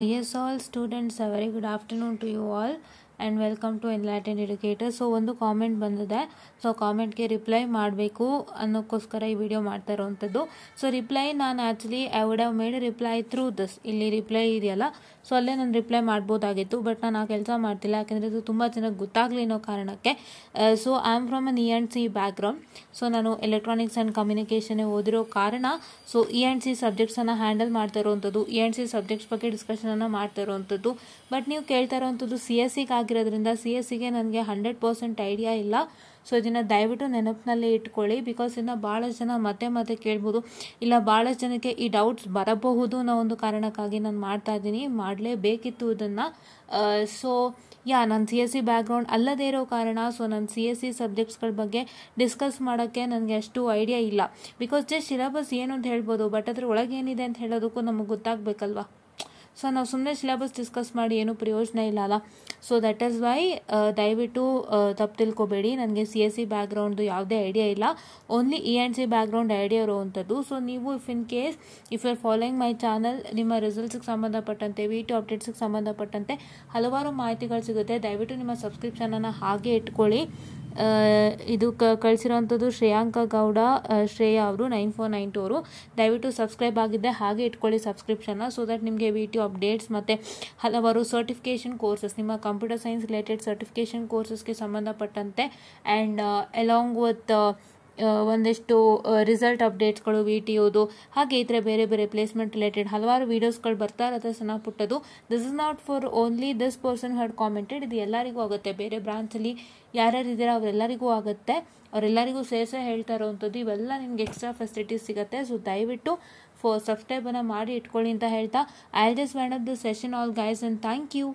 Yes, all students, a very good afternoon to you all and welcome to Enlightened Educator. So ಒಂದು comment ಬಂದಿದೆ, so ಕಾಮೆಂಟ್ಗೆ reply ಮಾಡಬೇಕು ಅನ್ನೋಕ್ಕೋಸ್ಕರ ಈ video ಮಾಡ್ತಾ ಇರೋವಂಥದ್ದು. So reply ನಾನು actually I would have made reply through this, ಇಲ್ಲಿ reply ಇದೆಯಲ್ಲ, so ಅಲ್ಲೇ ನಾನು ರಿಪ್ಲೈ ಮಾಡ್ಬೋದಾಗಿತ್ತು, ಬಟ್ ನಾನು ಆ ಕೆಲಸ ಮಾಡ್ತಿಲ್ಲ, ಯಾಕೆಂದರೆ ಇದು ತುಂಬ ಚೆನ್ನಾಗಿ ಗೊತ್ತಾಗಲಿ ಅನ್ನೋ ಕಾರಣಕ್ಕೆ. So I am from an E&C background. So ನಾನು ಎಲೆಕ್ಟ್ರಾನಿಕ್ಸ್ ಆ್ಯಂಡ್ ಕಮ್ಯುನಿಕೇಷನ್ ಓದಿರೋ ಕಾರಣ ಸೊ E&C ಸಬ್ಜೆಕ್ಟ್ಸನ್ನು ಹ್ಯಾಂಡಲ್ ಮಾಡ್ತಾ ಇರೋವಂಥದ್ದು, E&C ಸಬ್ಜೆಕ್ಟ್ಸ್ ಬಗ್ಗೆ ಡಿಸ್ಕಷನನ್ನು ಮಾಡ್ತಾ ಇರೋವಂಥದ್ದು. ಬಟ್ ನೀವು ಕೇಳ್ತಾ ಇರೋವಂಥದ್ದು CSEಗೆ ಆಗಿರೋದ್ರಿಂದ CSEಗೆ ನನಗೆ 100% ಐಡಿಯಾ ಇಲ್ಲ. ಸೊ ಇದನ್ನು ದಯವಿಟ್ಟು ನೆನಪಿನಲ್ಲಿ ಇಟ್ಕೊಳ್ಳಿ, ಬಿಕಾಸ್ ಇದನ್ನು ಭಾಳಷ್ಟು ಜನ ಮತ್ತೆ ಕೇಳ್ಬೋದು, ಇಲ್ಲ ಭಾಳಷ್ಟು ಜನಕ್ಕೆ ಈ ಡೌಟ್ಸ್ ಬರಬಹುದು ಅನ್ನೋ ಒಂದು ಕಾರಣಕ್ಕಾಗಿ ನಾನು ಮಾಡ್ತಾ ಇದ್ದೀನಿ, ಮಾಡಲೇಬೇಕಿತ್ತು ಇದನ್ನು. ಸೊ ನಾನು CSE ಬ್ಯಾಕ್ಗ್ರೌಂಡ್ ಅಲ್ಲದೇ ಇರೋ ಕಾರಣ ಸೊ ನಾನು CSE ಸಬ್ಜೆಕ್ಟ್ಸ್ಗಳ ಬಗ್ಗೆ ಡಿಸ್ಕಸ್ ಮಾಡೋಕ್ಕೆ ನನಗೆ ಅಷ್ಟು ಐಡಿಯಾ ಇಲ್ಲ. ಬಿಕಾಸ್ ಜಸ್ಟ್ ಸಿಲೆಬಸ್ ಏನು ಅಂತ ಹೇಳ್ಬೋದು, ಬಟ್ ಅದ್ರ ಒಳಗೆ ಏನಿದೆ ಅಂತ ಹೇಳೋದಕ್ಕೂ ನಮಗೆ ಗೊತ್ತಾಗಬೇಕಲ್ವಾ. ಸೊ ನಾವು ಸುಮ್ಮನೆ ಸಿಲೆಬಸ್ ಡಿಸ್ಕಸ್ ಮಾಡಿ ಏನೂ ಪ್ರಯೋಜನ ಇಲ್ಲ ಅಲ್ಲ. ಸೊ ದಟ್ ಈಸ್ ವೈ ದಯವಿಟ್ಟು ತಪ್ಪು ತಿಳ್ಕೊಬೇಡಿ, ನನಗೆ CSE ಬ್ಯಾಕ್ಗ್ರೌಂಡ್ದು ಯಾವುದೇ ಐಡಿಯಾ ಇಲ್ಲ, ಓನ್ಲಿ E&C ಬ್ಯಾಕ್ಗ್ರೌಂಡ್ ಐಡಿಯಾ ಇರೋವಂಥದ್ದು. ಸೊ ನೀವು if you are following my channel, ನಿಮ್ಮ ರಿಸಲ್ಟ್ಸ್ಗೆ ಸಂಬಂಧಪಟ್ಟಂತೆ VT ಅಪ್ಡೇಟ್ಸ್ಗೆ ಸಂಬಂಧಪಟ್ಟಂತೆ ಹಲವಾರು ಮಾಹಿತಿಗಳು ಸಿಗುತ್ತೆ. ದಯವಿಟ್ಟು ನಿಮ್ಮ ಸಬ್ಸ್ಕ್ರಿಪ್ಷನನ್ನು ಹಾಗೆ ಇಟ್ಕೊಳ್ಳಿ. ಇದು ಕಳಿಸಿರೋವಂಥದ್ದು ಶ್ರೇಯಾಂಕ ಗೌಡ ಶ್ರೇಯಾ ಅವರು 9492 ಅವರು. ದಯವಿಟ್ಟು ಸಬ್ಸ್ಕ್ರೈಬ್ ಆಗಿದ್ದೆ ಹಾಗೆ ಇಟ್ಕೊಳ್ಳಿ ಸಬ್ಸ್ಕ್ರಿಪ್ಷನ್ನ, ಸೊ ದಟ್ ನಿಮಗೆ VT ಅಪ್ಡೇಟ್ಸ್ ಮತ್ತು ಹಲವಾರು ಸರ್ಟಿಫಿಕೇಷನ್ ಕೋರ್ಸಸ್, ನಿಮ್ಮ ಕಂಪ್ಯೂಟರ್ ಸೈನ್ಸ್ ರಿಲೇಟೆಡ್ ಸರ್ಟಿಫಿಕೇಷನ್ ಕೋರ್ಸಸ್ಗೆ ಸಂಬಂಧಪಟ್ಟಂತೆ ಆ್ಯಂಡ್ ಅಲಾಂಗ್ ವಿತ್ ಒಂದಿಷ್ಟು ರಿಸಲ್ಟ್ ಅಪ್ಡೇಟ್ಸ್ಗಳು VTOದು, ಹಾಗೆ ಈ ಥರ ಬೇರೆ ಬೇರೆ ಪ್ಲೇಸ್ಮೆಂಟ್ ರಿಲೇಟೆಡ್ ಹಲವಾರು ವೀಡಿಯೋಸ್ಗಳು ಬರ್ತಾ ಇರುತ್ತೆ ಸಣ್ಣ ಪುಟ್ಟದು. This is not for only this person had commented, ಇದು ಎಲ್ಲರಿಗೂ ಆಗುತ್ತೆ, ಬೇರೆ ಬ್ರಾಂಚಲ್ಲಿ ಯಾರ್ಯಾರು ಇದ್ದೀರಾ ಅವರೆಲ್ಲರಿಗೂ ಆಗುತ್ತೆ, ಅವರೆಲ್ಲರಿಗೂ ಸೇರಿಸೇ ಹೇಳ್ತಾ ಇರೋವಂಥದ್ದು. ಇವೆಲ್ಲ ನಿಮ್ಗೆ ಎಕ್ಸ್ಟ್ರಾ ಫೆಸಿಲಿಟೀಸ್ ಸಿಗುತ್ತೆ. ಸೊ ದಯವಿಟ್ಟು ಸಬ್ಸ್ಕ್ರೈಬನ್ನು ಮಾಡಿ ಇಟ್ಕೊಳ್ಳಿ ಅಂತ ಹೇಳ್ತಾ I just wind up the session all guys and thank you.